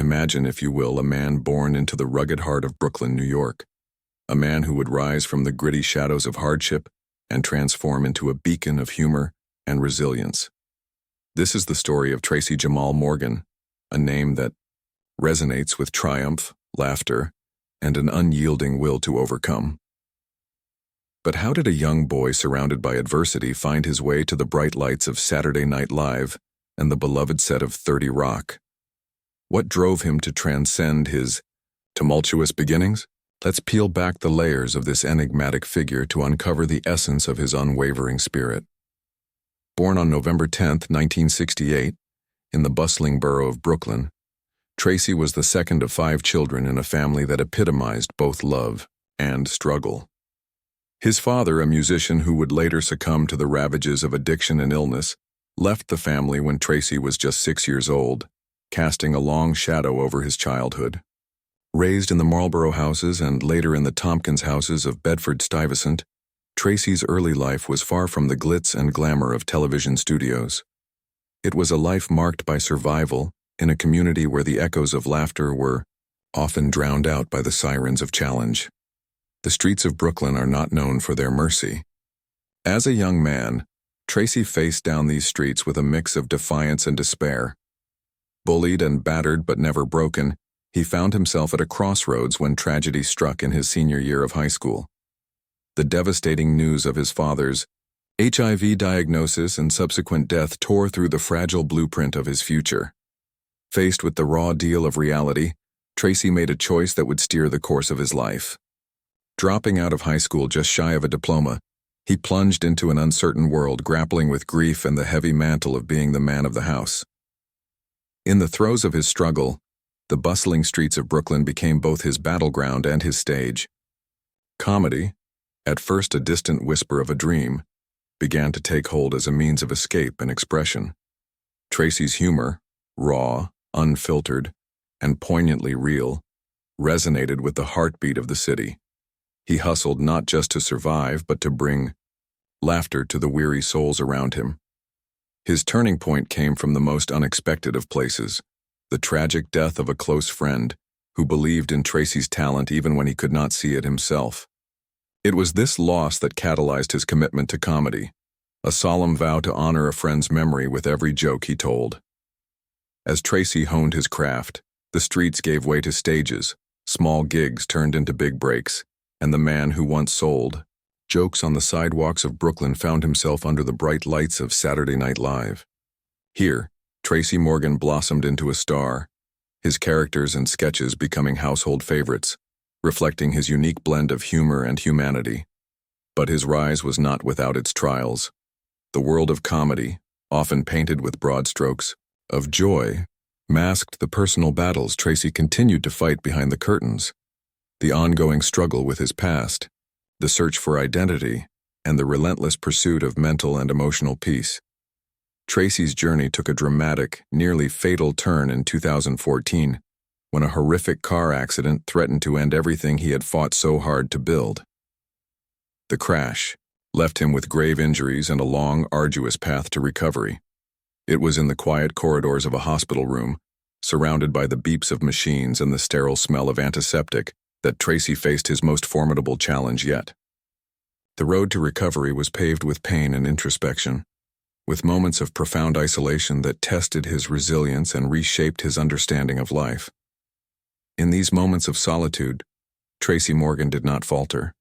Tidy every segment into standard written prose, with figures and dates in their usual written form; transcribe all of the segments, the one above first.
Imagine, if you will, a man born into the rugged heart of Brooklyn, New York. A man who would rise from the gritty shadows of hardship and transform into a beacon of humor and resilience. This is the story of Tracy Jamal Morgan, a name that resonates with triumph, laughter, and an unyielding will to overcome. But how did a young boy surrounded by adversity find his way to the bright lights of Saturday Night Live and the beloved set of 30 Rock? What drove him to transcend his tumultuous beginnings? Let's peel back the layers of this enigmatic figure to uncover the essence of his unwavering spirit. Born on November 10, 1968, in the bustling borough of Brooklyn, Tracy was the second of 5 children in a family that epitomized both love and struggle. His father, a musician who would later succumb to the ravages of addiction and illness, left the family when Tracy was just 6 years old, casting a long shadow over his childhood. Raised in the Marlborough houses and later in the Tompkins houses of Bedford-Stuyvesant, Tracy's early life was far from the glitz and glamour of television studios. It was a life marked by survival in a community where the echoes of laughter were often drowned out by the sirens of challenge. The streets of Brooklyn are not known for their mercy. As a young man, Tracy faced down these streets with a mix of defiance and despair. Bullied and battered but never broken, he found himself at a crossroads when tragedy struck in his senior year of high school. The devastating news of his father's HIV diagnosis and subsequent death tore through the fragile blueprint of his future. Faced with the raw deal of reality, Tracy made a choice that would steer the course of his life. Dropping out of high school just shy of a diploma, he plunged into an uncertain world, grappling with grief and the heavy mantle of being the man of the house. In the throes of his struggle, the bustling streets of Brooklyn became both his battleground and his stage. Comedy, at first a distant whisper of a dream, began to take hold as a means of escape and expression. Tracy's humor, raw, unfiltered, and poignantly real, resonated with the heartbeat of the city. He hustled not just to survive, but to bring laughter to the weary souls around him. His turning point came from the most unexpected of places, the tragic death of a close friend who believed in Tracy's talent even when he could not see it himself. It was this loss that catalyzed his commitment to comedy, a solemn vow to honor a friend's memory with every joke he told. As Tracy honed his craft, the streets gave way to stages, small gigs turned into big breaks, and the man who once sold jokes on the sidewalks of Brooklyn found himself under the bright lights of Saturday Night Live. Here, Tracy Morgan blossomed into a star, his characters and sketches becoming household favorites, reflecting his unique blend of humor and humanity. But his rise was not without its trials. The world of comedy, often painted with broad strokes of joy, masked the personal battles Tracy continued to fight behind the curtains. The ongoing struggle with his past, the search for identity, and the relentless pursuit of mental and emotional peace. Tracy's journey took a dramatic, nearly fatal turn in 2014, when a horrific car accident threatened to end everything he had fought so hard to build. The crash left him with grave injuries and a long, arduous path to recovery. It was in the quiet corridors of a hospital room, surrounded by the beeps of machines and the sterile smell of antiseptic, that Tracy faced his most formidable challenge yet. The road to recovery was paved with pain and introspection, with moments of profound isolation that tested his resilience and reshaped his understanding of life. In these moments of solitude, Tracy Morgan did not falter.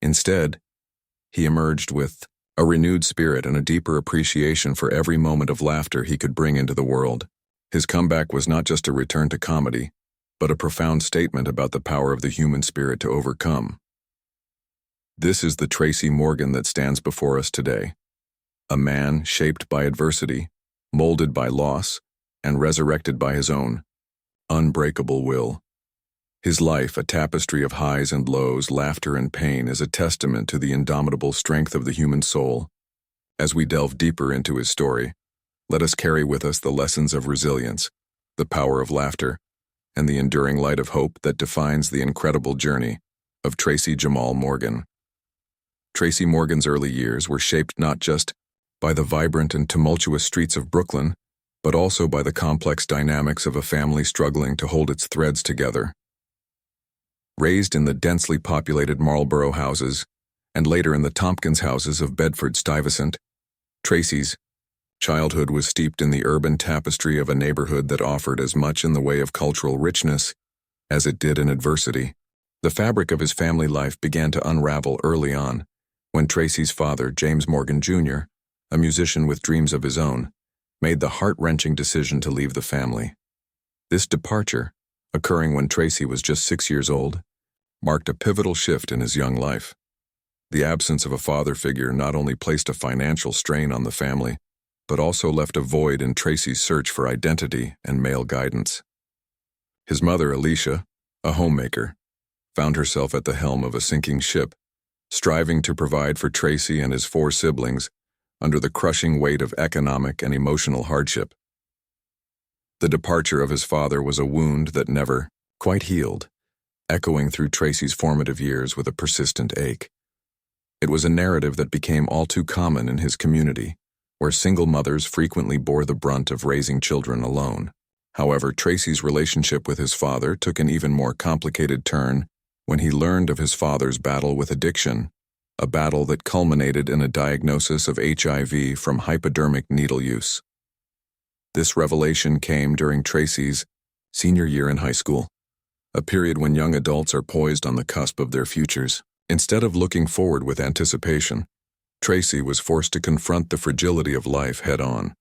Instead, he emerged with a renewed spirit and a deeper appreciation for every moment of laughter he could bring into the world. His comeback was not just a return to comedy, but a profound statement about the power of the human spirit to overcome. This is the Tracy Morgan that stands before us today, a man shaped by adversity, molded by loss, and resurrected by his own unbreakable will. His life, a tapestry of highs and lows, laughter and pain, is a testament to the indomitable strength of the human soul. As we delve deeper into his story, let us carry with us the lessons of resilience, the power of laughter, and the enduring light of hope that defines the incredible journey of Tracy Jamal Morgan. Tracy Morgan's early years were shaped not just by the vibrant and tumultuous streets of Brooklyn, but also by the complex dynamics of a family struggling to hold its threads together. Raised in the densely populated Marlborough houses, and later in the Tompkins houses of Bedford-Stuyvesant, Tracy's childhood was steeped in the urban tapestry of a neighborhood that offered as much in the way of cultural richness as it did in adversity. The fabric of his family life began to unravel early on, when Tracy's father, James Morgan Jr., a musician with dreams of his own, made the heart-wrenching decision to leave the family. This departure, occurring when Tracy was just 6 years old, marked a pivotal shift in his young life. The absence of a father figure not only placed a financial strain on the family, but also left a void in Tracy's search for identity and male guidance. His mother, Alicia, a homemaker, found herself at the helm of a sinking ship, striving to provide for Tracy and his 4 siblings under the crushing weight of economic and emotional hardship. The departure of his father was a wound that never quite healed, echoing through Tracy's formative years with a persistent ache. It was a narrative that became all too common in his community, where single mothers frequently bore the brunt of raising children alone. However, Tracy's relationship with his father took an even more complicated turn when he learned of his father's battle with addiction, a battle that culminated in a diagnosis of HIV from hypodermic needle use. This revelation came during Tracy's senior year in high school, a period when young adults are poised on the cusp of their futures. Instead of looking forward with anticipation, Tracy was forced to confront the fragility of life head-on.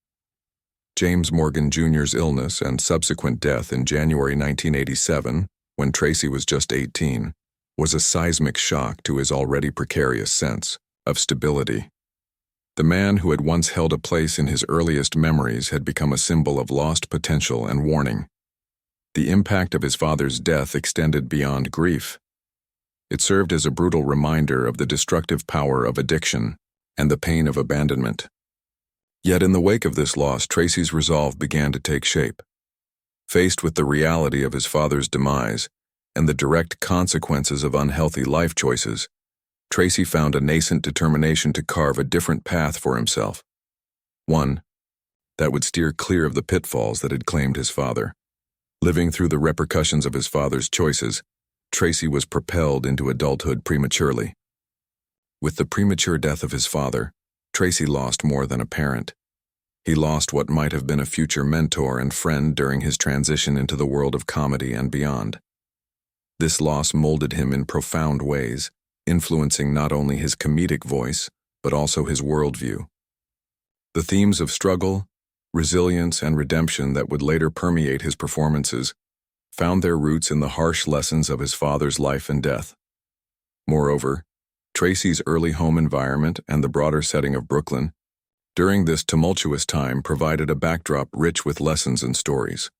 James Morgan Jr.'s illness and subsequent death in January 1987, when Tracy was just 18, was a seismic shock to his already precarious sense of stability. The man who had once held a place in his earliest memories had become a symbol of lost potential and warning. The impact of his father's death extended beyond grief. It served as a brutal reminder of the destructive power of addiction and the pain of abandonment. Yet in the wake of this loss, Tracy's resolve began to take shape. Faced with the reality of his father's demise and the direct consequences of unhealthy life choices, Tracy found a nascent determination to carve a different path for himself. One that would steer clear of the pitfalls that had claimed his father. Living through the repercussions of his father's choices, Tracy was propelled into adulthood prematurely. With the premature death of his father, Tracy lost more than a parent. He lost what might have been a future mentor and friend during his transition into the world of comedy and beyond. This loss molded him in profound ways, influencing not only his comedic voice, but also his worldview. The themes of struggle, resilience, and redemption that would later permeate his performances found their roots in the harsh lessons of his father's life and death. Moreover, Tracy's early home environment and the broader setting of Brooklyn during this tumultuous time provided a backdrop rich with lessons and stories.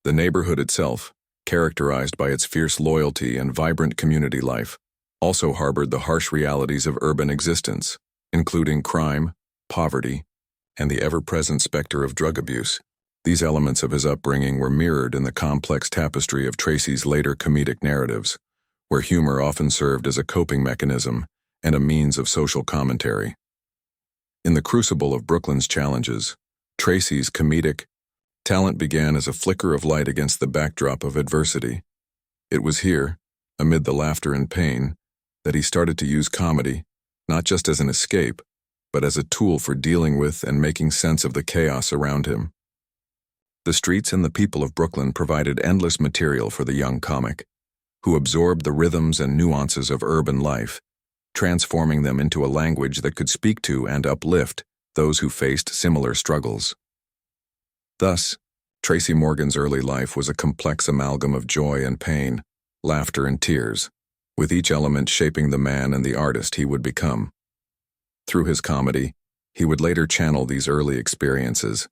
The neighborhood itself, characterized by its fierce loyalty and vibrant community life, also harbored the harsh realities of urban existence, including crime, poverty, and the ever-present specter of drug abuse. These elements of his upbringing were mirrored in the complex tapestry of Tracy's later comedic narratives, where humor often served as a coping mechanism and a means of social commentary. In the crucible of Brooklyn's challenges, Tracy's comedic talent began as a flicker of light against the backdrop of adversity. It was here, amid the laughter and pain, that he started to use comedy, not just as an escape, but as a tool for dealing with and making sense of the chaos around him. The streets and the people of Brooklyn provided endless material for the young comic, who absorbed the rhythms and nuances of urban life, transforming them into a language that could speak to and uplift those who faced similar struggles. Thus, Tracy Morgan's early life was a complex amalgam of joy and pain, laughter and tears, with each element shaping the man and the artist he would become. Through his comedy, he would later channel these early experiences,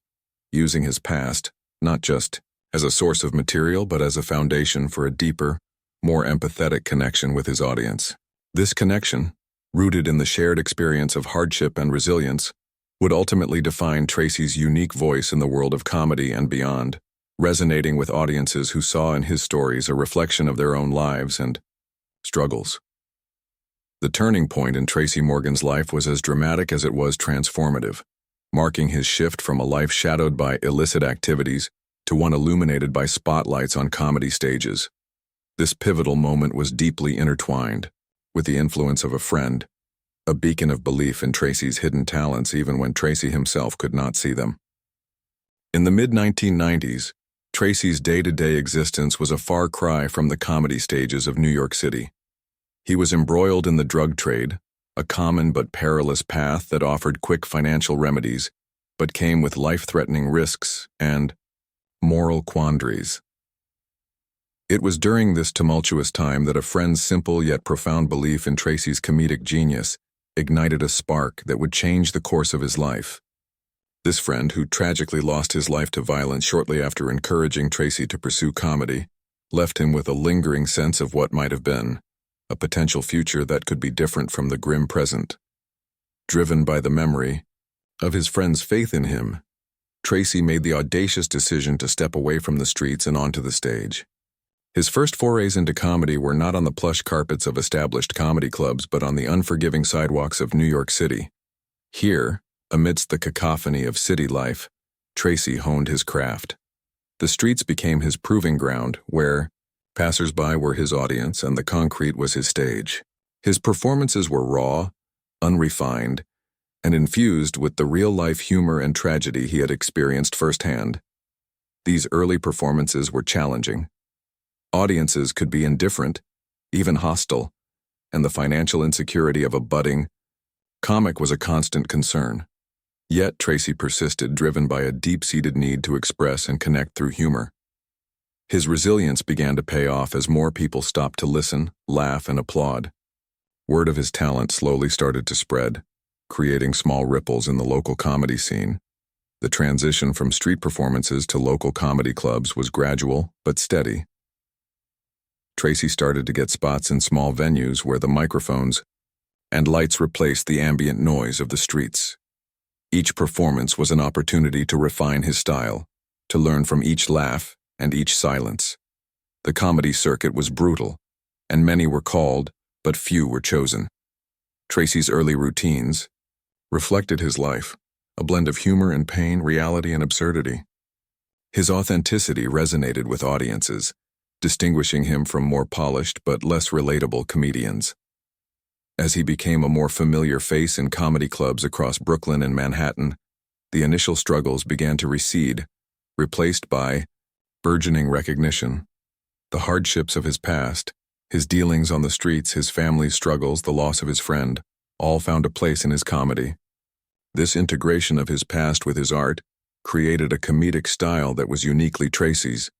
using his past not just as a source of material but as a foundation for a deeper, more empathetic connection with his audience. This connection, rooted in the shared experience of hardship and resilience, would ultimately define Tracy's unique voice in the world of comedy and beyond, resonating with audiences who saw in his stories a reflection of their own lives and struggles. The turning point in Tracy Morgan's life was as dramatic as it was transformative. marking his shift from a life shadowed by illicit activities to one illuminated by spotlights on comedy stages. This pivotal moment was deeply intertwined with the influence of a friend, a beacon of belief in Tracy's hidden talents even when Tracy himself could not see them. In the mid-1990s, Tracy's day-to-day existence was a far cry from the comedy stages of New York City. He was embroiled in the drug trade, a common but perilous path that offered quick financial remedies, but came with life-threatening risks and moral quandaries. It was during this tumultuous time that a friend's simple yet profound belief in Tracy's comedic genius ignited a spark that would change the course of his life. This friend, who tragically lost his life to violence shortly after encouraging Tracy to pursue comedy, left him with a lingering sense of what might have been, a potential future that could be different from the grim present. Driven by the memory of his friend's faith in him, Tracy made the audacious decision to step away from the streets and onto the stage. His first forays into comedy were not on the plush carpets of established comedy clubs but on the unforgiving sidewalks of New York City. Here, amidst the cacophony of city life, Tracy honed his craft. The streets became his proving ground, where passers-by were his audience and the concrete was his stage. His performances were raw, unrefined, and infused with the real-life humor and tragedy he had experienced firsthand. These early performances were challenging. Audiences could be indifferent, even hostile, and the financial insecurity of a budding comic was a constant concern. Yet Tracy persisted, driven by a deep-seated need to express and connect through humor. His resilience began to pay off as more people stopped to listen, laugh, and applaud. Word of his talent slowly started to spread, creating small ripples in the local comedy scene. The transition from street performances to local comedy clubs was gradual but steady. Tracy started to get spots in small venues where the microphones and lights replaced the ambient noise of the streets. Each performance was an opportunity to refine his style, to learn from each laugh and each silence. The comedy circuit was brutal, and many were called, but few were chosen. Tracy's early routines reflected his life, a blend of humor and pain, reality and absurdity. His authenticity resonated with audiences, distinguishing him from more polished but less relatable comedians. As he became a more familiar face in comedy clubs across Brooklyn and Manhattan, the initial struggles began to recede, replaced by burgeoning recognition. The hardships of his past, his dealings on the streets, his family's struggles, the loss of his friend, all found a place in his comedy. This integration of his past with his art created a comedic style that was uniquely Tracy's,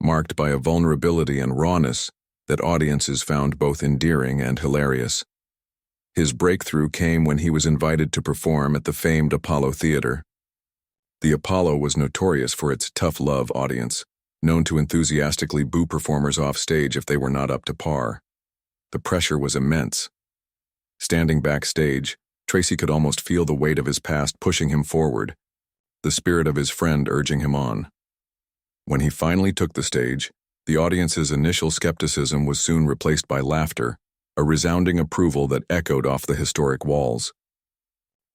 marked by a vulnerability and rawness that audiences found both endearing and hilarious. His breakthrough came when he was invited to perform at the famed Apollo Theater. The Apollo was notorious for its tough love audience, known to enthusiastically boo performers off stage if they were not up to par. The pressure was immense. Standing backstage, Tracy could almost feel the weight of his past pushing him forward, the spirit of his friend urging him on. When he finally took the stage, the audience's initial skepticism was soon replaced by laughter, a resounding approval that echoed off the historic walls.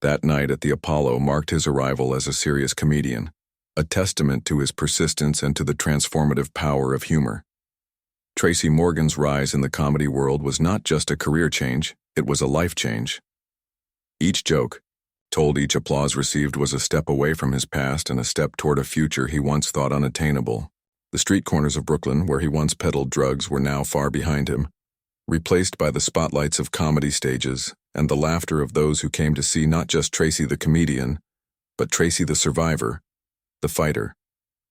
That night at the Apollo marked his arrival as a serious comedian, a testament to his persistence and to the transformative power of humor. Tracy Morgan's rise in the comedy world was not just a career change, it was a life change. Each joke, told, each applause received was a step away from his past and a step toward a future he once thought unattainable. The street corners of Brooklyn, where he once peddled drugs, were now far behind him, replaced by the spotlights of comedy stages and the laughter of those who came to see not just Tracy the comedian, but Tracy the survivor, the fighter,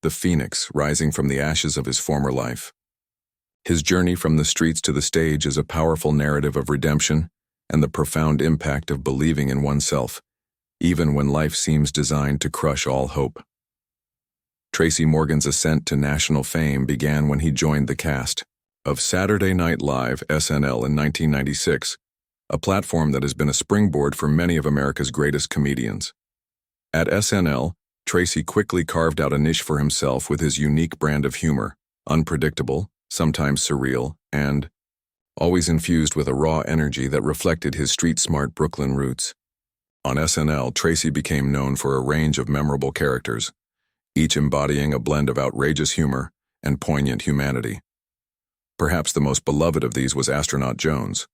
the phoenix rising from the ashes of his former life. His journey from the streets to the stage is a powerful narrative of redemption and the profound impact of believing in oneself, even when life seems designed to crush all hope. Tracy Morgan's ascent to national fame began when he joined the cast of Saturday Night Live (SNL) in 1996, a platform that has been a springboard for many of America's greatest comedians. At SNL, Tracy quickly carved out a niche for himself with his unique brand of humor, unpredictable, sometimes surreal, and always infused with a raw energy that reflected his street-smart Brooklyn roots. On SNL, Tracy became known for a range of memorable characters, each embodying a blend of outrageous humor and poignant humanity. Perhaps the most beloved of these was Astronaut Jones,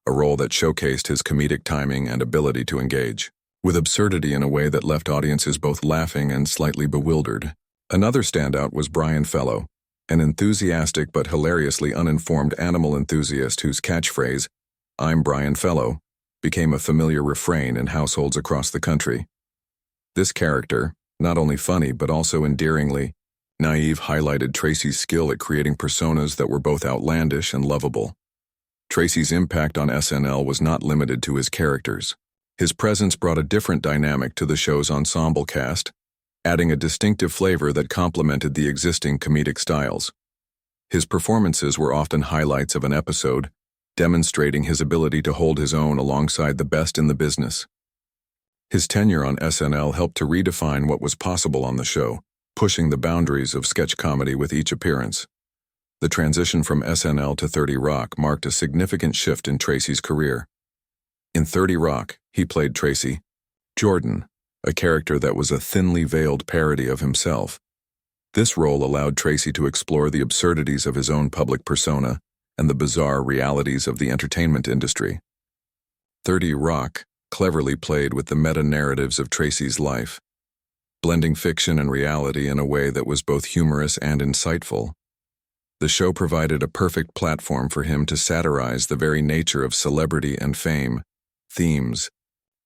a role that showcased his comedic timing and ability to engage with absurdity in a way that left audiences both laughing and slightly bewildered. Another standout was Brian Fellow, an enthusiastic but hilariously uninformed animal enthusiast whose catchphrase, "I'm Brian Fellow," became a familiar refrain in households across the country. This character, not only funny but also endearingly naive, highlighted Tracy's skill at creating personas that were both outlandish and lovable. Tracy's impact on SNL was not limited to his characters. His presence brought a different dynamic to the show's ensemble cast, adding a distinctive flavor that complemented the existing comedic styles. His performances were often highlights of an episode, demonstrating his ability to hold his own alongside the best in the business. His tenure on SNL helped to redefine what was possible on the show, pushing the boundaries of sketch comedy with each appearance. The transition from SNL to 30 Rock marked a significant shift in Tracy's career. In 30 Rock, he played Tracy Jordan, a character that was a thinly veiled parody of himself. This role allowed Tracy to explore the absurdities of his own public persona and the bizarre realities of the entertainment industry. 30 Rock cleverly played with the meta-narratives of Tracy's life, blending fiction and reality in a way that was both humorous and insightful. The show provided a perfect platform for him to satirize the very nature of celebrity and fame, themes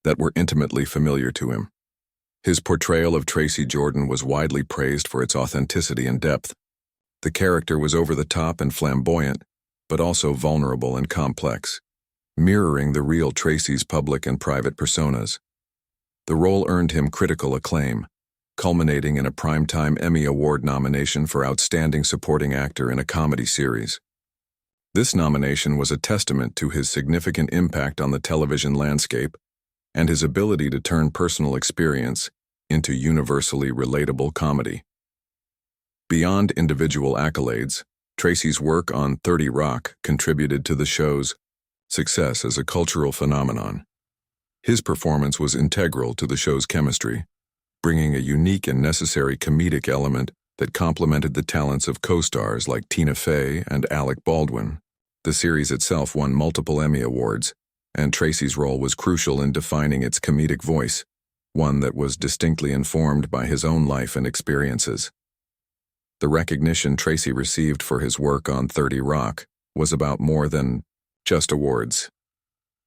that were intimately familiar to him. His portrayal of Tracy Jordan was widely praised for its authenticity and depth. The character was over the top and flamboyant, but also vulnerable and complex, mirroring the real Tracy's public and private personas. The role earned him critical acclaim, culminating in a Primetime Emmy Award nomination for Outstanding Supporting Actor in a Comedy Series. This nomination was a testament to his significant impact on the television landscape and his ability to turn personal experience into universally relatable comedy. Beyond individual accolades, Tracy's work on 30 Rock contributed to the show's success as a cultural phenomenon. His performance was integral to the show's chemistry, bringing a unique and necessary comedic element that complemented the talents of co-stars like Tina Fey and Alec Baldwin. The series itself won multiple Emmy Awards, and Tracy's role was crucial in defining its comedic voice, one that was distinctly informed by his own life and experiences. The recognition Tracy received for his work on 30 Rock was about more than just awards.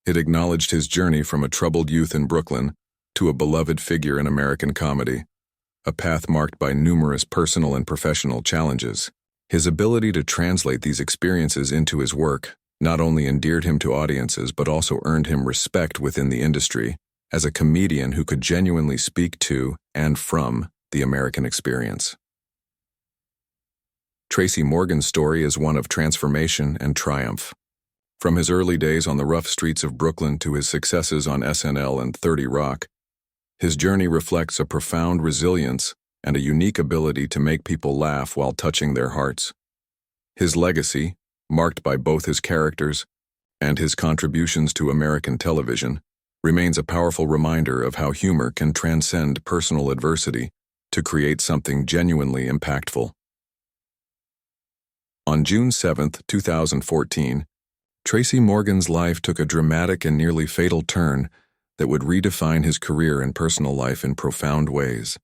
It acknowledged his journey from a troubled youth in Brooklyn to a beloved figure in American comedy, a path marked by numerous personal and professional challenges. His ability to translate these experiences into his work not only endeared him to audiences but also earned him respect within the industry as a comedian who could genuinely speak to and from the American experience. Tracy Morgan's story is one of transformation and triumph. From his early days on the rough streets of Brooklyn to his successes on SNL and 30 Rock, his journey reflects a profound resilience and a unique ability to make people laugh while touching their hearts. His legacy, marked by both his characters and his contributions to American television, remains a powerful reminder of how humor can transcend personal adversity to create something genuinely impactful. On June 7, 2014, Tracy Morgan's life took a dramatic and nearly fatal turn that would redefine his career and personal life in profound ways.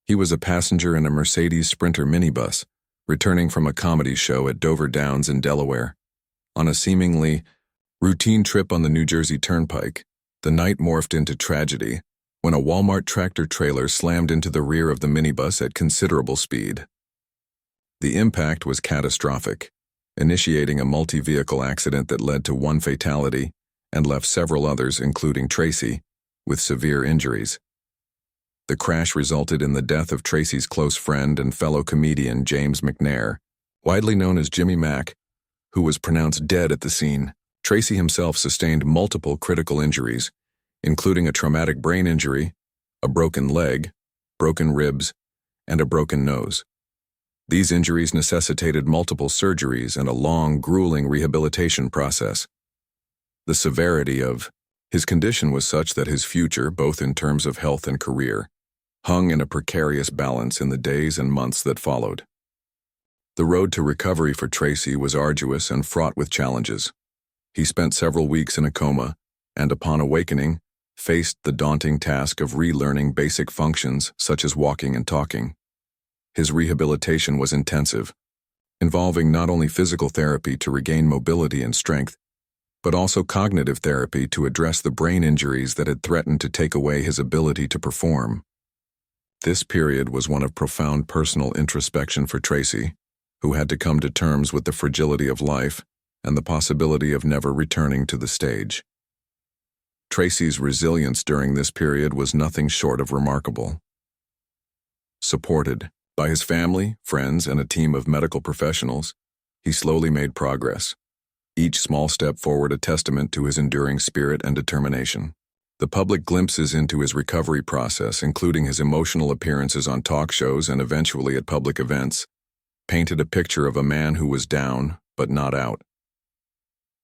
He was a passenger in a Mercedes Sprinter minibus, returning from a comedy show at Dover Downs in Delaware. On a seemingly routine trip on the New Jersey Turnpike, the night morphed into tragedy when a Walmart tractor-trailer slammed into the rear of the minibus at considerable speed. The impact was catastrophic, initiating a multi-vehicle accident that led to one fatality and left several others, including Tracy, with severe injuries. The crash resulted in the death of Tracy's close friend and fellow comedian James McNair, widely known as Jimmy Mack, who was pronounced dead at the scene. Tracy himself sustained multiple critical injuries, including a traumatic brain injury, a broken leg, broken ribs, and a broken nose. These injuries necessitated multiple surgeries and a long, grueling rehabilitation process. The severity of His condition was such that his future, both in terms of health and career, hung in a precarious balance in the days and months that followed. The road to recovery for Tracy was arduous and fraught with challenges. He spent several weeks in a coma, and upon awakening, faced the daunting task of relearning basic functions such as walking and talking. His rehabilitation was intensive, involving not only physical therapy to regain mobility and strength, but also cognitive therapy to address the brain injuries that had threatened to take away his ability to perform. This period was one of profound personal introspection for Tracy, who had to come to terms with the fragility of life and the possibility of never returning to the stage. Tracy's resilience during this period was nothing short of remarkable. Supported by his family, friends, and a team of medical professionals, he slowly made progress, each small step forward a testament to his enduring spirit and determination. The public glimpses into his recovery process, including his emotional appearances on talk shows and eventually at public events, painted a picture of a man who was down but not out.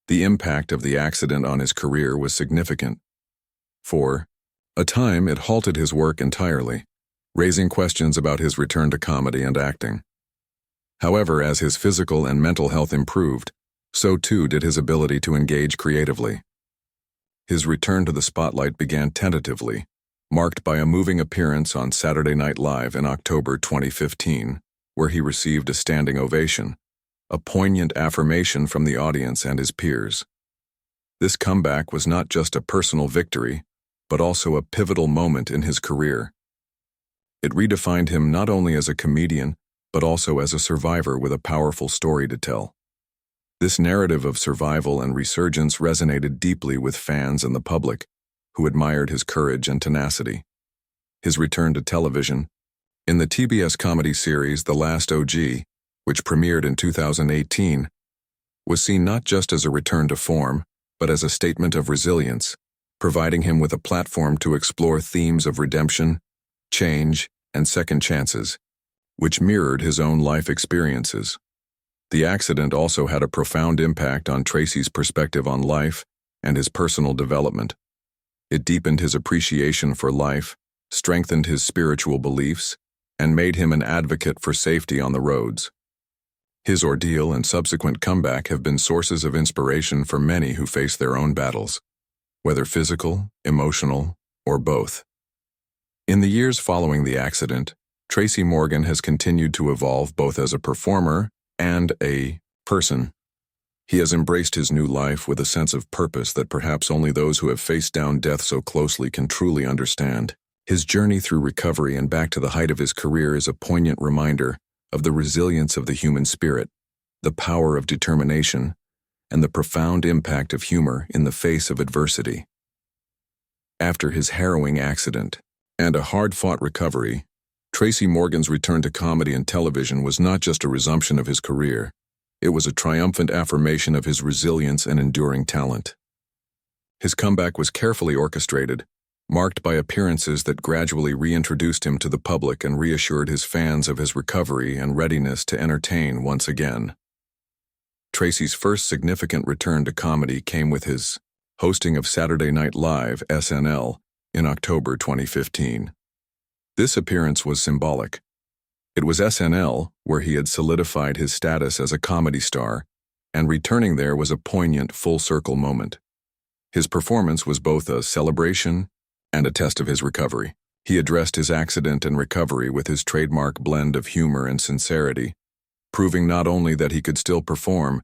The impact of the accident on his career was significant. For a time, it halted his work entirely, raising questions about his return to comedy and acting. However, as his physical and mental health improved, so too did his ability to engage creatively. His return to the spotlight began tentatively, marked by a moving appearance on Saturday Night Live in October 2015, where he received a standing ovation, a poignant affirmation from the audience and his peers. This comeback was not just a personal victory, but also a pivotal moment in his career. It redefined him not only as a comedian, but also as a survivor with a powerful story to tell. This narrative of survival and resurgence resonated deeply with fans and the public, who admired his courage and tenacity. His return to television, in the TBS comedy series The Last OG, which premiered in 2018, was seen not just as a return to form, but as a statement of resilience, providing him with a platform to explore themes of redemption, change, and second chances, which mirrored his own life experiences. The accident also had a profound impact on Tracy's perspective on life and his personal development. It deepened his appreciation for life, strengthened his spiritual beliefs, and made him an advocate for safety on the roads. His ordeal and subsequent comeback have been sources of inspiration for many who face their own battles, whether physical, emotional, or both. In the years following the accident, Tracy Morgan has continued to evolve both as a performer and a person. He has embraced his new life with a sense of purpose that perhaps only those who have faced down death so closely can truly understand. His journey through recovery and back to the height of his career is a poignant reminder of the resilience of the human spirit, the power of determination, and the profound impact of humor in the face of adversity. After his harrowing accident and a hard-fought recovery, Tracy Morgan's return to comedy and television was not just a resumption of his career, it was a triumphant affirmation of his resilience and enduring talent. His comeback was carefully orchestrated, marked by appearances that gradually reintroduced him to the public and reassured his fans of his recovery and readiness to entertain once again. Tracy's first significant return to comedy came with his hosting of Saturday Night Live (SNL) in October 2015. This appearance was symbolic. It was SNL where he had solidified his status as a comedy star, and returning there was a poignant full-circle moment. His performance was both a celebration and a test of his recovery. He addressed his accident and recovery with his trademark blend of humor and sincerity, proving not only that he could still perform,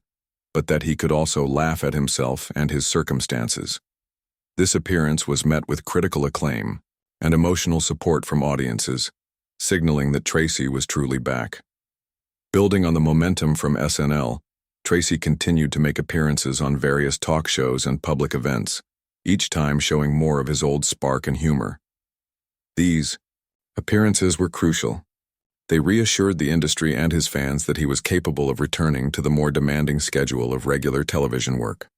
but that he could also laugh at himself and his circumstances. This appearance was met with critical acclaim and emotional support from audiences, signaling that Tracy was truly back. Building on the momentum from SNL, Tracy continued to make appearances on various talk shows and public events, each time showing more of his old spark and humor. These appearances were crucial. They reassured the industry and his fans that he was capable of returning to the more demanding schedule of regular television work.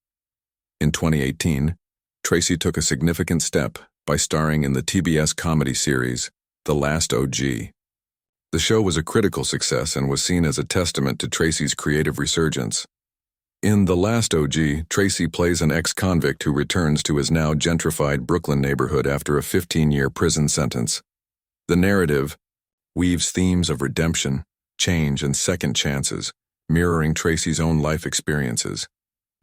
In 2018, Tracy took a significant step by starring in the TBS comedy series, The Last OG. The show was a critical success and was seen as a testament to Tracy's creative resurgence. In The Last OG, Tracy plays an ex-convict who returns to his now gentrified Brooklyn neighborhood after a 15-year prison sentence. The narrative weaves themes of redemption, change, and second chances, mirroring Tracy's own life experiences,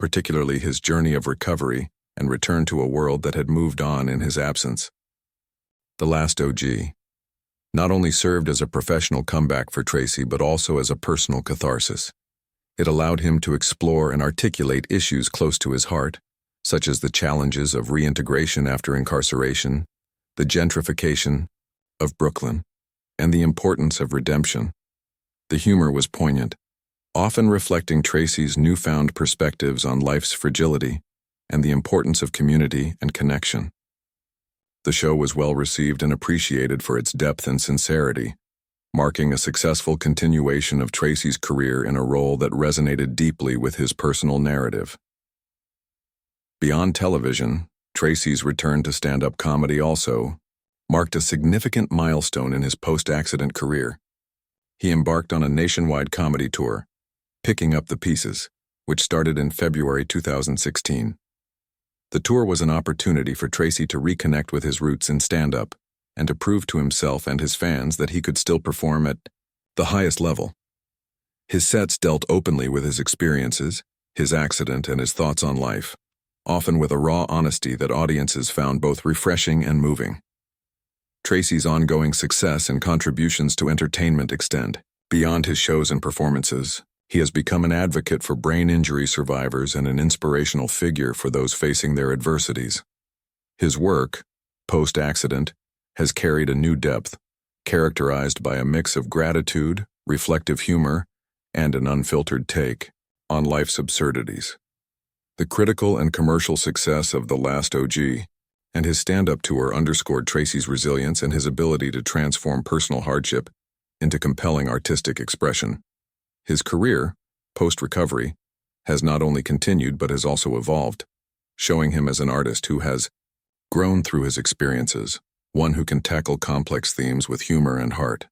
particularly his journey of recovery and return to a world that had moved on in his absence. The Last OG not only served as a professional comeback for Tracy but also as a personal catharsis. It allowed him to explore and articulate issues close to his heart, such as the challenges of reintegration after incarceration, the gentrification of Brooklyn, and the importance of redemption. The humor was poignant, often reflecting Tracy's newfound perspectives on life's fragility and the importance of community and connection. The show was well received and appreciated for its depth and sincerity, marking a successful continuation of Tracy's career in a role that resonated deeply with his personal narrative. Beyond television, Tracy's return to stand-up comedy also marked a significant milestone in his post-accident career. He embarked on a nationwide comedy tour, Picking Up the Pieces, which started in February 2016. The tour was an opportunity for Tracy to reconnect with his roots in stand-up and to prove to himself and his fans that he could still perform at the highest level. His sets dealt openly with his experiences, his accident, and his thoughts on life, often with a raw honesty that audiences found both refreshing and moving. Tracy's ongoing success and contributions to entertainment extend beyond his shows and performances. He has become an advocate for brain injury survivors and an inspirational figure for those facing their adversities. His work, post-accident, has carried a new depth, characterized by a mix of gratitude, reflective humor, and an unfiltered take on life's absurdities. The critical and commercial success of The Last OG and his stand-up tour underscored Tracy's resilience and his ability to transform personal hardship into compelling artistic expression. His career, post-recovery, has not only continued but has also evolved, showing him as an artist who has grown through his experiences, one who can tackle complex themes with humor and heart.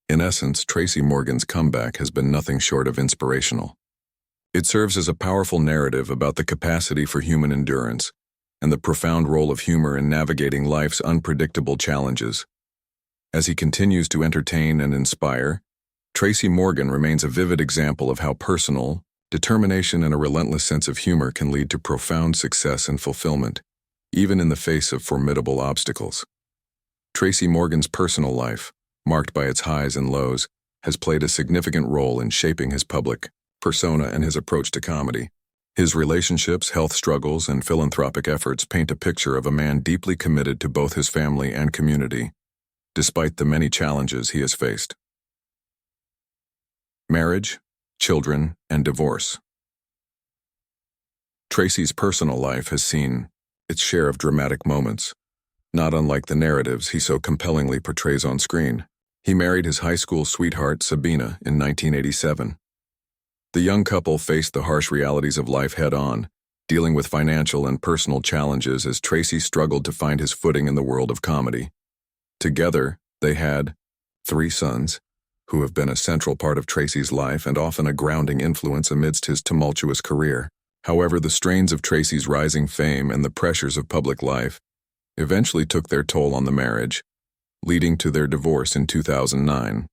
In essence, Tracy Morgan's comeback has been nothing short of inspirational. It serves as a powerful narrative about the capacity for human endurance and the profound role of humor in navigating life's unpredictable challenges. As he continues to entertain and inspire, Tracy Morgan remains a vivid example of how personal, determination, and a relentless sense of humor can lead to profound success and fulfillment, even in the face of formidable obstacles. Tracy Morgan's personal life, marked by its highs and lows, has played a significant role in shaping his public persona and his approach to comedy. His relationships, health struggles, and philanthropic efforts paint a picture of a man deeply committed to both his family and community, despite the many challenges he has faced. Marriage, children, and divorce. Tracy's personal life has seen its share of dramatic moments, not unlike the narratives he so compellingly portrays on screen. He married his high school sweetheart, Sabina, in 1987. The young couple faced the harsh realities of life head-on, dealing with financial and personal challenges as Tracy struggled to find his footing in the world of comedy. Together, they had 3 sons, who have been a central part of Tracy's life and often a grounding influence amidst his tumultuous career. However, the strains of Tracy's rising fame and the pressures of public life eventually took their toll on the marriage, leading to their divorce in 2009.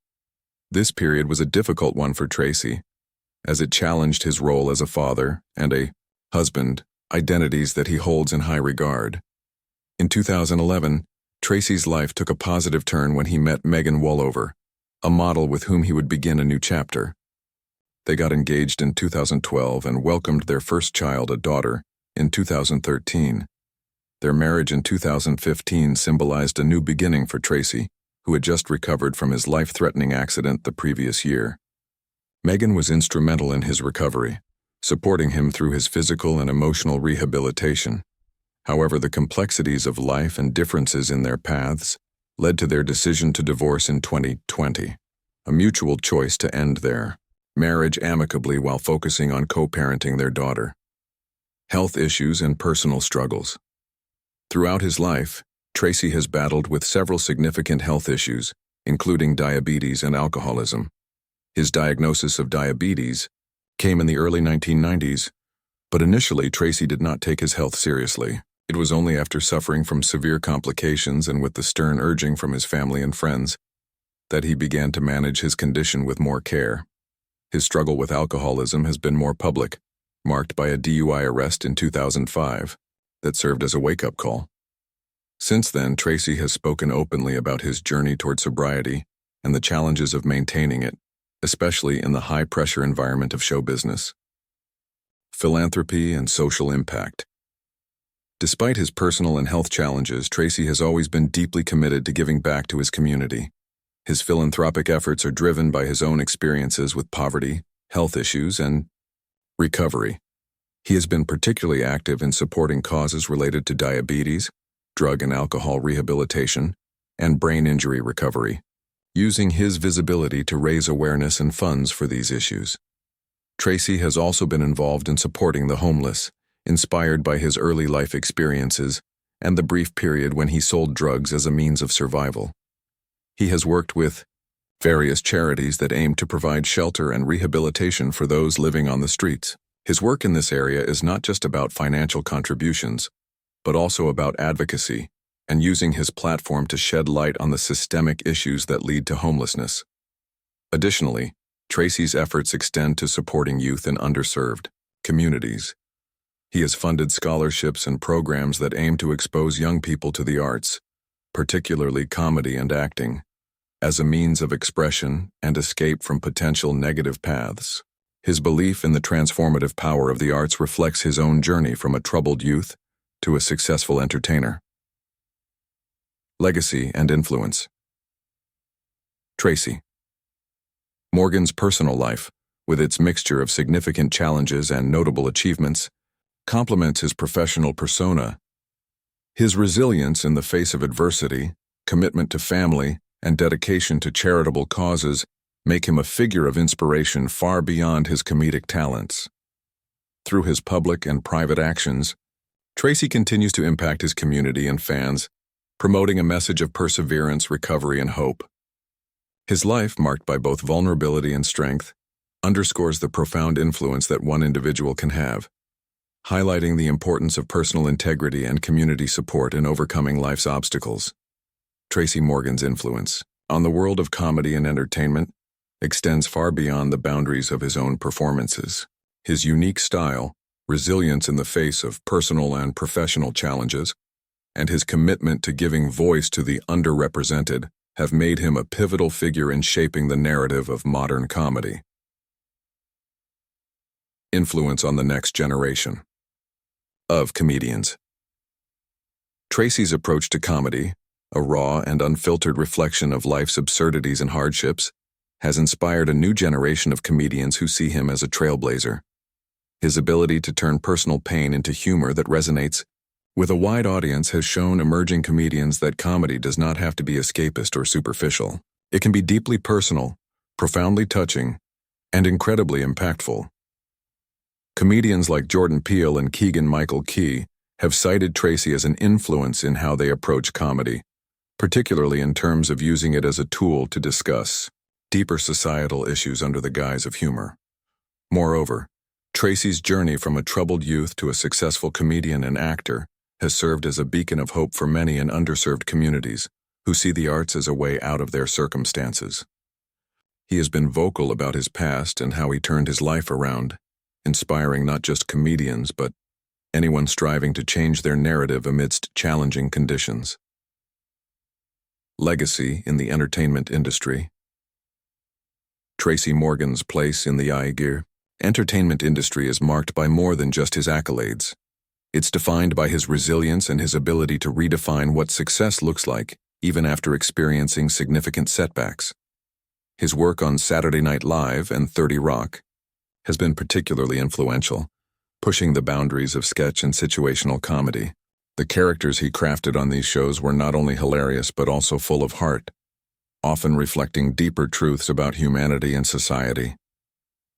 This period was a difficult one for Tracy, as it challenged his role as a father and a husband, identities that he holds in high regard. In 2011, Tracy's life took a positive turn when he met Megan Wollover, a model with whom he would begin a new chapter. They got engaged in 2012 and welcomed their first child, a daughter, in 2013. Their marriage in 2015 symbolized a new beginning for Tracy, who had just recovered from his life-threatening accident the previous year. Megan was instrumental in his recovery, supporting him through his physical and emotional rehabilitation. However, the complexities of life and differences in their paths led to their decision to divorce in 2020, a mutual choice to end their marriage amicably while focusing on co-parenting their daughter. Health issues and personal struggles. Throughout his life, Tracy has battled with several significant health issues, including diabetes and alcoholism. His diagnosis of diabetes, came in the early 1990s, but initially Tracy did not take his health seriously. It was only after suffering from severe complications and with the stern urging from his family and friends that he began to manage his condition with more care. His struggle with alcoholism has been more public, marked by a DUI arrest in 2005 that served as a wake-up call. Since then, Tracy has spoken openly about his journey toward sobriety and the challenges of maintaining it, especially in the high-pressure environment of show business. Philanthropy and social impact. Despite his personal and health challenges, Tracy has always been deeply committed to giving back to his community. His philanthropic efforts are driven by his own experiences with poverty, health issues, and recovery. He has been particularly active in supporting causes related to diabetes, drug and alcohol rehabilitation, and brain injury recovery, using his visibility to raise awareness and funds for these issues. Tracy has also been involved in supporting the homeless, inspired by his early life experiences and the brief period when he sold drugs as a means of survival. He has worked with various charities that aim to provide shelter and rehabilitation for those living on the streets. His work in this area is not just about financial contributions, but also about advocacy and using his platform to shed light on the systemic issues that lead to homelessness. Additionally, Tracy's efforts extend to supporting youth in underserved communities. He has funded scholarships and programs that aim to expose young people to the arts, particularly comedy and acting, as a means of expression and escape from potential negative paths. His belief in the transformative power of the arts reflects his own journey from a troubled youth to a successful entertainer. Legacy and influence. Tracy Morgan's personal life, with its mixture of significant challenges and notable achievements, complements his professional persona. His resilience in the face of adversity, commitment to family, and dedication to charitable causes make him a figure of inspiration far beyond his comedic talents. Through his public and private actions, Tracy continues to impact his community and fans, promoting a message of perseverance, recovery, and hope. His life, marked by both vulnerability and strength, underscores the profound influence that one individual can have, highlighting the importance of personal integrity and community support in overcoming life's obstacles. Tracy Morgan's influence on the world of comedy and entertainment extends far beyond the boundaries of his own performances. His unique style, resilience in the face of personal and professional challenges, and his commitment to giving voice to the underrepresented have made him a pivotal figure in shaping the narrative of modern comedy. Influence on the next generation of comedians. Tracy's approach to comedy, a raw and unfiltered reflection of life's absurdities and hardships, has inspired a new generation of comedians who see him as a trailblazer. His ability to turn personal pain into humor that resonates with a wide audience has shown emerging comedians that comedy does not have to be escapist or superficial. It can be deeply personal, profoundly touching, and incredibly impactful. Comedians like Jordan Peele and Keegan-Michael Key have cited Tracy as an influence in how they approach comedy, particularly in terms of using it as a tool to discuss deeper societal issues under the guise of humor. Moreover, Tracy's journey from a troubled youth to a successful comedian and actor has served as a beacon of hope for many in underserved communities who see the arts as a way out of their circumstances. He has been vocal about his past and how he turned his life around, inspiring not just comedians but anyone striving to change their narrative amidst challenging conditions. Legacy in the entertainment industry. Tracy Morgan's place in the entertainment industry is marked by more than just his accolades. It's defined by his resilience and his ability to redefine what success looks like, even after experiencing significant setbacks. His work on Saturday Night Live and 30 Rock has been particularly influential, pushing the boundaries of sketch and situational comedy. The characters he crafted on these shows were not only hilarious but also full of heart, often reflecting deeper truths about humanity and society.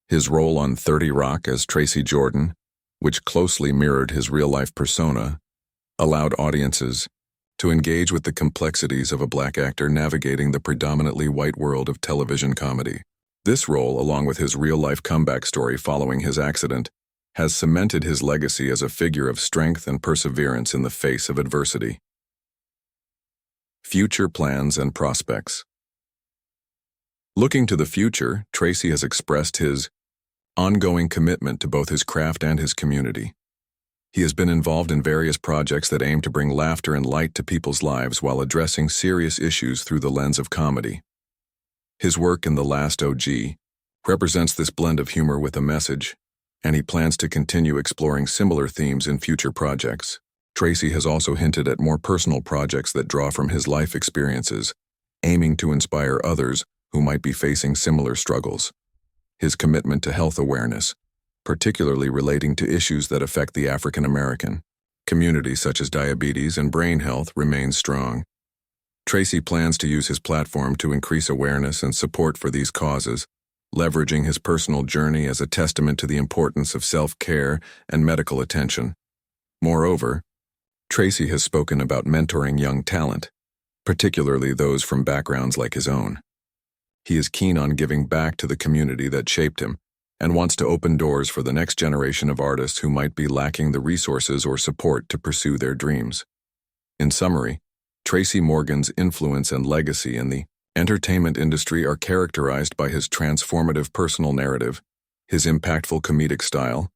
His role on 30 Rock as Tracy Jordan, which closely mirrored his real-life persona, allowed audiences to engage with the complexities of a black actor navigating the predominantly white world of television comedy. This role, along with his real-life comeback story following his accident, has cemented his legacy as a figure of strength and perseverance in the face of adversity. Future plans and prospects. Looking to the future, Tracy has expressed his ongoing commitment to both his craft and his community. He has been involved in various projects that aim to bring laughter and light to people's lives while addressing serious issues through the lens of comedy. His work in The Last OG represents this blend of humor with a message, and he plans to continue exploring similar themes in future projects. Tracy has also hinted at more personal projects that draw from his life experiences, aiming to inspire others who might be facing similar struggles. His commitment to health awareness, particularly relating to issues that affect the African American community such as diabetes and brain health, remains strong. Tracy plans to use his platform to increase awareness and support for these causes, leveraging his personal journey as a testament to the importance of self-care and medical attention. Moreover, Tracy has spoken about mentoring young talent, particularly those from backgrounds like his own. He is keen on giving back to the community that shaped him and wants to open doors for the next generation of artists who might be lacking the resources or support to pursue their dreams. In summary, Tracy Morgan's influence and legacy in the entertainment industry are characterized by his transformative personal narrative, his impactful comedic style,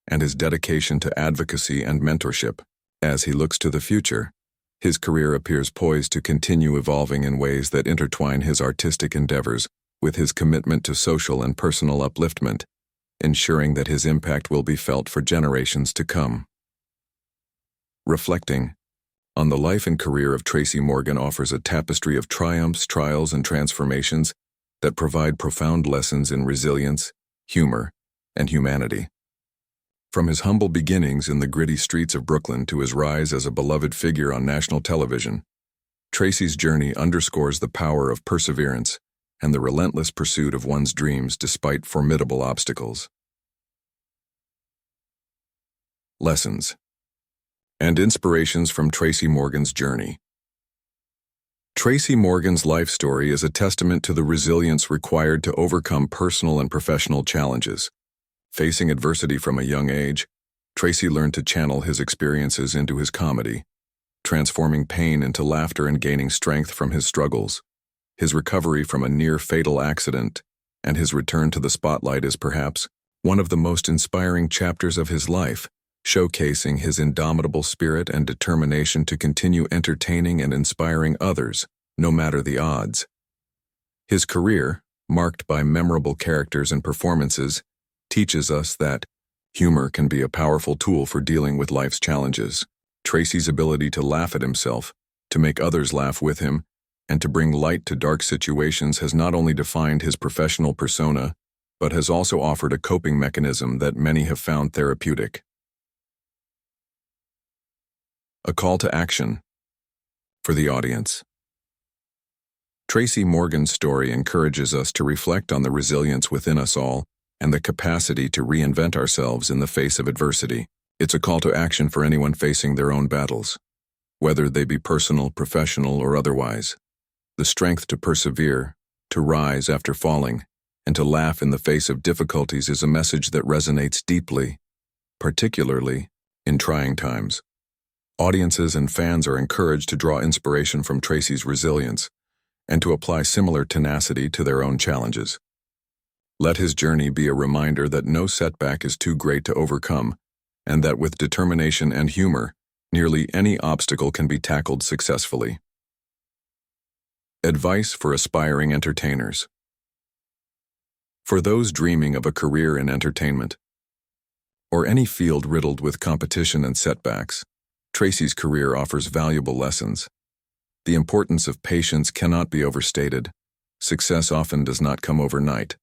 and his dedication to advocacy and mentorship. As he looks to the future, his career appears poised to continue evolving in ways that intertwine his artistic endeavors with his commitment to social and personal upliftment, ensuring that his impact will be felt for generations to come. Reflecting on the life and career of Tracy Morgan offers a tapestry of triumphs, trials, and transformations that provide profound lessons in resilience, humor, and humanity. From his humble beginnings in the gritty streets of Brooklyn to his rise as a beloved figure on national television, Tracy's journey underscores the power of perseverance and the relentless pursuit of one's dreams despite formidable obstacles. Lessons and inspirations from Tracy Morgan's journey. Tracy Morgan's life story is a testament to the resilience required to overcome personal and professional challenges. Facing adversity from a young age, Tracy learned to channel his experiences into his comedy, transforming pain into laughter and gaining strength from his struggles. His recovery from a near-fatal accident and his return to the spotlight is perhaps one of the most inspiring chapters of his life, showcasing his indomitable spirit and determination to continue entertaining and inspiring others, no matter the odds. His career, marked by memorable characters and performances, teaches us that humor can be a powerful tool for dealing with life's challenges. Tracy's ability to laugh at himself, to make others laugh with him, and to bring light to dark situations has not only defined his professional persona, but has also offered a coping mechanism that many have found therapeutic. A call to action for the audience. Tracy Morgan's story encourages us to reflect on the resilience within us all and the capacity to reinvent ourselves in the face of adversity. It's a call to action for anyone facing their own battles, whether they be personal, professional, or otherwise. The strength to persevere, to rise after falling, and to laugh in the face of difficulties is a message that resonates deeply, particularly in trying times. Audiences and fans are encouraged to draw inspiration from Tracy's resilience and to apply similar tenacity to their own challenges. Let his journey be a reminder that no setback is too great to overcome, and that with determination and humor, nearly any obstacle can be tackled successfully. Advice for aspiring entertainers. For those dreaming of a career in entertainment, or any field riddled with competition and setbacks, Tracy's career offers valuable lessons. The importance of patience cannot be overstated. Success often does not come overnight,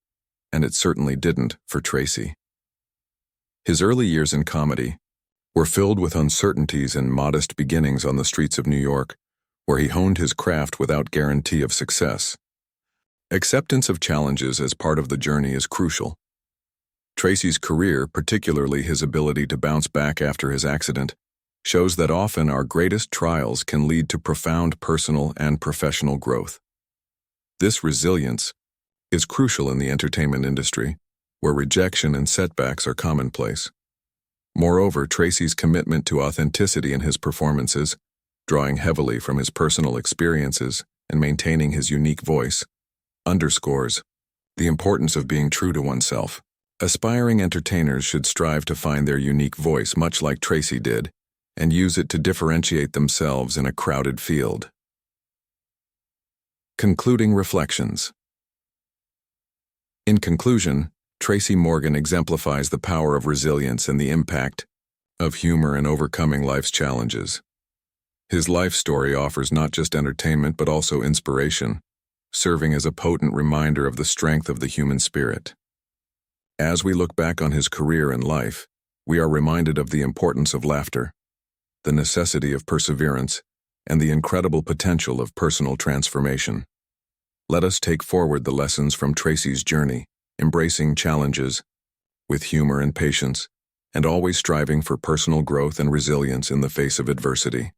and it certainly didn't for Tracy. His early years in comedy were filled with uncertainties and modest beginnings on the streets of New York, where he honed his craft without guarantee of success. Acceptance of challenges as part of the journey is crucial. Tracy's career, particularly his ability to bounce back after his accident, shows that often our greatest trials can lead to profound personal and professional growth. This resilience is crucial in the entertainment industry, where rejection and setbacks are commonplace. Moreover, Tracy's commitment to authenticity in his performances, drawing heavily from his personal experiences and maintaining his unique voice, underscores the importance of being true to oneself. Aspiring entertainers should strive to find their unique voice, much like Tracy did, and use it to differentiate themselves in a crowded field. Concluding reflections. In conclusion, Tracy Morgan exemplifies the power of resilience and the impact of humor in overcoming life's challenges. His life story offers not just entertainment but also inspiration, serving as a potent reminder of the strength of the human spirit. As we look back on his career and life, we are reminded of the importance of laughter, the necessity of perseverance, and the incredible potential of personal transformation. Let us take forward the lessons from Tracy's journey, embracing challenges with humor and patience, and always striving for personal growth and resilience in the face of adversity.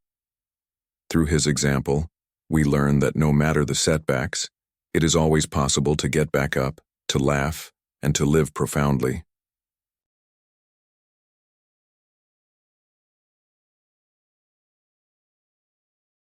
Through his example, we learn that no matter the setbacks, it is always possible to get back up, to laugh, and to live profoundly.